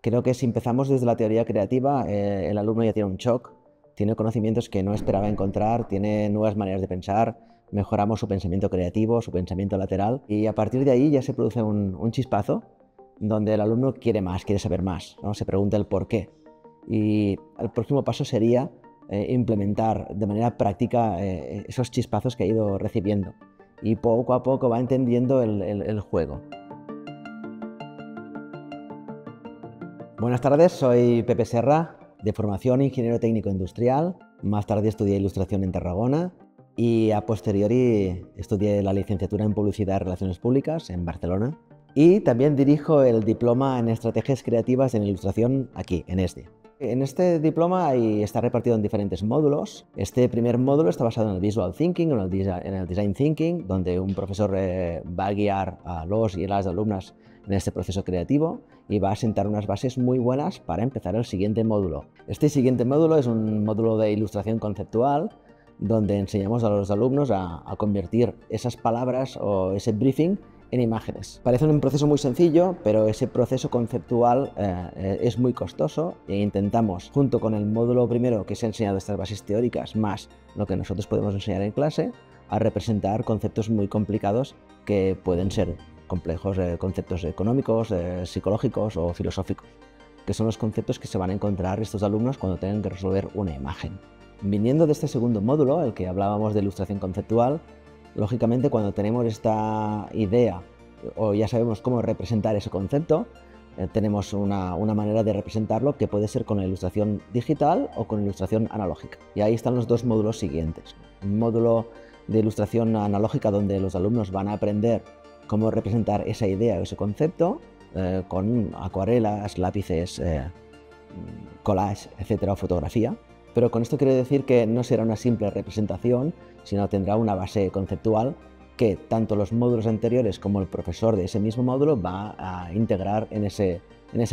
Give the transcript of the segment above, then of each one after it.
Creo que si empezamos desde la teoría creativa, el alumno ya tiene un shock, tiene conocimientos que no esperaba encontrar, tiene nuevas maneras de pensar, mejoramos su pensamiento creativo, su pensamiento lateral, y a partir de ahí ya se produce un chispazo donde el alumno quiere más, quiere saber más, ¿no? Se pregunta el por qué. Y el próximo paso sería implementar de manera práctica esos chispazos que ha ido recibiendo, y poco a poco va entendiendo el juego. Buenas tardes, soy Pepe Serra, de formación ingeniero técnico industrial. Más tarde estudié ilustración en Tarragona y a posteriori estudié la licenciatura en publicidad y relaciones públicas en Barcelona. Y también dirijo el diploma en estrategias creativas en ilustración aquí, en ESDE. En este diploma está repartido en diferentes módulos. Este primer módulo está basado en el Visual Thinking, en el Design Thinking, donde un profesor va a guiar a los y las alumnas en este proceso creativo y va a sentar unas bases muy buenas para empezar el siguiente módulo. Este siguiente módulo es un módulo de ilustración conceptual, donde enseñamos a los alumnos a convertir esas palabras o ese briefing en imágenes. Parece un proceso muy sencillo, pero ese proceso conceptual es muy costoso e intentamos, junto con el módulo primero que se ha enseñado estas bases teóricas, más lo que nosotros podemos enseñar en clase, a representar conceptos muy complicados que pueden ser complejos, conceptos económicos, psicológicos o filosóficos, que son los conceptos que se van a encontrar estos alumnos cuando tengan que resolver una imagen. Viniendo de este segundo módulo, el que hablábamos de ilustración conceptual, lógicamente cuando tenemos esta idea o ya sabemos cómo representar ese concepto, tenemos una manera de representarlo que puede ser con la ilustración digital o con ilustración analógica. Y ahí están los dos módulos siguientes. Un módulo de ilustración analógica donde los alumnos van a aprender cómo representar esa idea o ese concepto con acuarelas, lápices, collage, etcétera, o fotografía. Pero con esto quiero decir que no será una simple representación, sino tendrá una base conceptual que tanto los módulos anteriores como el profesor de ese mismo módulo va a integrar en ese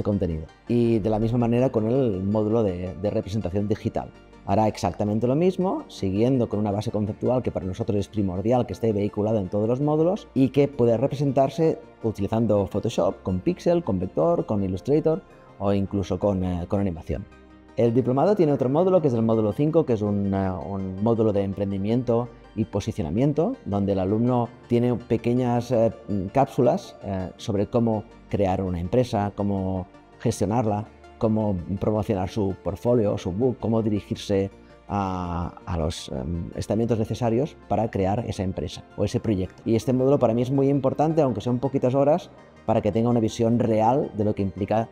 contenido. Y de la misma manera con el módulo de representación digital. Hará exactamente lo mismo, siguiendo con una base conceptual que para nosotros es primordial que esté vehiculada en todos los módulos y que puede representarse utilizando Photoshop, con Pixel, con Vector, con Illustrator o incluso con animación. El diplomado tiene otro módulo, que es el módulo 5, que es un módulo de emprendimiento y posicionamiento, donde el alumno tiene pequeñas cápsulas sobre cómo crear una empresa, cómo gestionarla, cómo promocionar su portfolio, su book, cómo dirigirse a los estamentos necesarios para crear esa empresa o ese proyecto. Y este módulo para mí es muy importante, aunque sean poquitas horas, para que tenga una visión real de lo que implica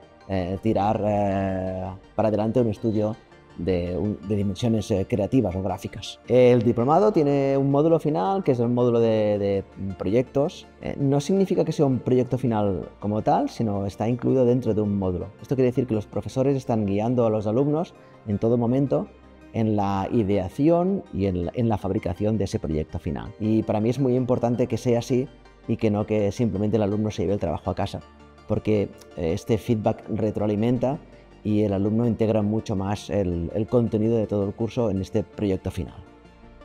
tirar para adelante un estudio de dimensiones creativas o gráficas. El diplomado tiene un módulo final, que es el módulo de proyectos. No significa que sea un proyecto final como tal, sino está incluido dentro de un módulo. Esto quiere decir que los profesores están guiando a los alumnos en todo momento en la ideación y en la fabricación de ese proyecto final. Y para mí es muy importante que sea así y que no que simplemente el alumno se lleve el trabajo a casa, porque este feedback retroalimenta y el alumno integra mucho más el contenido de todo el curso en este proyecto final.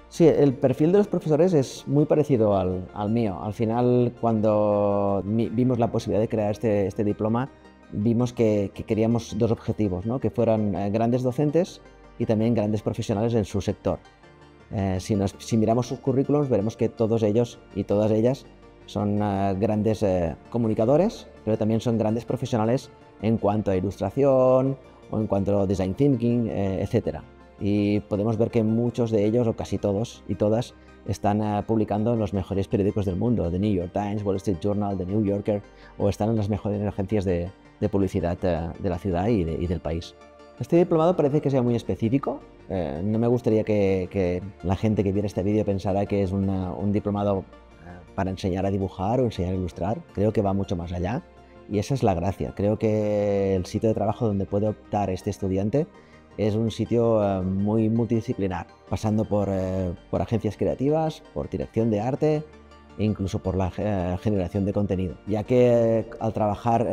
Sí, el perfil de los profesores es muy parecido al mío. Al final, cuando vimos la posibilidad de crear este diploma, vimos que queríamos dos objetivos, ¿no? Que fueran grandes docentes y también grandes profesionales en su sector. Si miramos sus currículums, veremos que todos ellos y todas ellas son grandes comunicadores, pero también son grandes profesionales en cuanto a ilustración o en cuanto a design thinking, etc. Y podemos ver que muchos de ellos, o casi todos y todas, están publicando en los mejores periódicos del mundo, The New York Times, Wall Street Journal, The New Yorker, o están en las mejores agencias de publicidad de la ciudad y del país. Este diplomado parece que sea muy específico. No me gustaría que la gente que viera este vídeo pensara que es un diplomado para enseñar a dibujar o enseñar a ilustrar. Creo que va mucho más allá y esa es la gracia. Creo que el sitio de trabajo donde puede optar este estudiante es un sitio muy multidisciplinar, pasando por agencias creativas, por dirección de arte e incluso por la generación de contenido, ya que al trabajar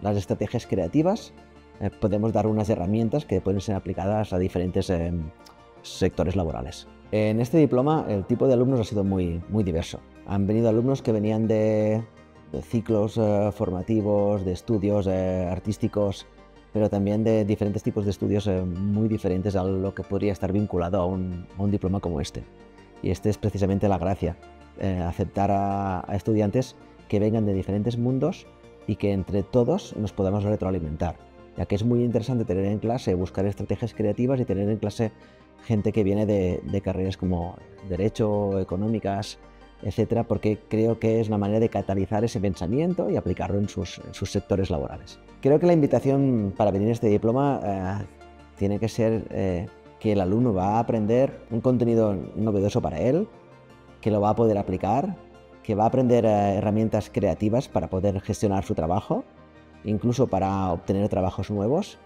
las estrategias creativas podemos dar unas herramientas que pueden ser aplicadas a diferentes sectores laborales. En este diploma el tipo de alumnos ha sido muy diverso. Han venido alumnos que venían de ciclos formativos, de estudios artísticos, pero también de diferentes tipos de estudios muy diferentes a lo que podría estar vinculado a un diploma como este. Y este es precisamente la gracia, aceptar a estudiantes que vengan de diferentes mundos y que entre todos nos podamos retroalimentar, ya que es muy interesante tener en clase, buscar estrategias creativas y tener en clase gente que viene de carreras como Derecho, Económicas, etcétera, porque creo que es una manera de catalizar ese pensamiento y aplicarlo en sus sectores laborales. Creo que la invitación para venir a este diploma tiene que ser que el alumno va a aprender un contenido novedoso para él, que lo va a poder aplicar, que va a aprender herramientas creativas para poder gestionar su trabajo, incluso para obtener trabajos nuevos.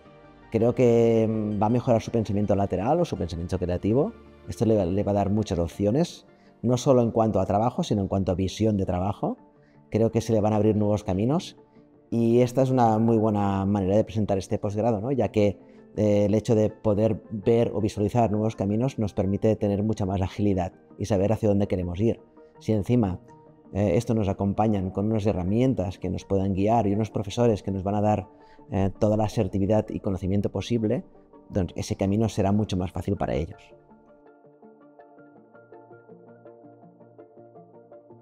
Creo que va a mejorar su pensamiento lateral o su pensamiento creativo. Esto le va a dar muchas opciones, no solo en cuanto a trabajo, sino en cuanto a visión de trabajo. Creo que se le van a abrir nuevos caminos y esta es una muy buena manera de presentar este posgrado, ¿no? Ya que el hecho de poder ver o visualizar nuevos caminos nos permite tener mucha más agilidad y saber hacia dónde queremos ir. Si encima esto nos acompañan con unas herramientas que nos puedan guiar y unos profesores que nos van a dar toda la asertividad y conocimiento posible, entonces ese camino será mucho más fácil para ellos.